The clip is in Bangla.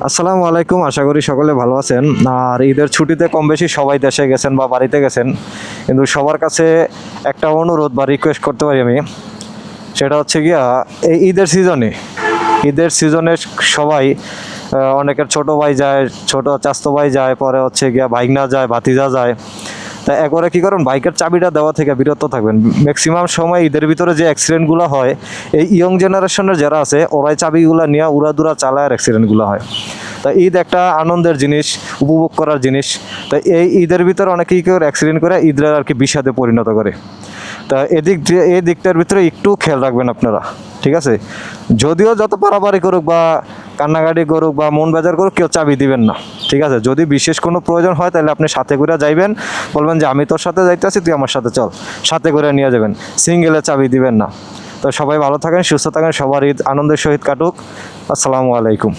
আসসালামু আলাইকুম, আশা করি সকলে ভালো আছেন। আর ঈদের ছুটিতে কম বেশি সবাই দেশে গেছেন বা বাড়িতে গেছেন, কিন্তু সবার কাছে একটা অনুরোধ বা রিকোয়েস্ট করতে পারি আমি, সেটা হচ্ছে গিয়া এই ঈদের সিজনে সবাই অনেকের ছোট ভাই যায়, ছোট চাস্তো ভাই যায়, পরে হচ্ছে গিয়া ভাইগনা যায়, ভাতিজা যায়। তা একবারে কী করুন, বাইকের চাবিটা দেওয়া থেকে বিরত থাকবেন। ম্যাক্সিমাম সময় ঈদের ভিতরে যে অ্যাক্সিডেন্টগুলো হয়, এই ইয়ং জেনারেশনের যারা আছে ওরাই চাবিগুলো নিয়ে উড়াদুরা চালায় আর অ্যাক্সিডেন্টগুলো হয়। তা ঈদ একটা আনন্দের জিনিস, উপভোগ করার জিনিস। তা এই ঈদের ভিতরে অনেকেই কেউ অ্যাক্সিডেন্ট করে ঈদের আর কি বিষাদে পরিণত করে। তা এই দিকটার ভিতরে একটু খেয়াল রাখবেন আপনারা, ঠিক আছে? যদিও যত পারাপারি করুক বা কান্নাকাটি করুক বা মন বেজার করুক, কেউ চাবি দিবেন না, ঠিক আছে? যদি বিশেষ কোনো প্রয়োজন হয় তাহলে আপনি সাথে করে যাইবেন, বলবেন যে আমি তোর সাথে যাইতেছি, তুই আমার সাথে চল, সাথে করে নিয়ে যাবেন। সিঙ্গেলে চাবি দিবেন না। তো সবাই ভালো থাকেন, সুস্থ থাকেন, সবার ঈদ আনন্দের সহিত কাটুক। আসসালামু আলাইকুম।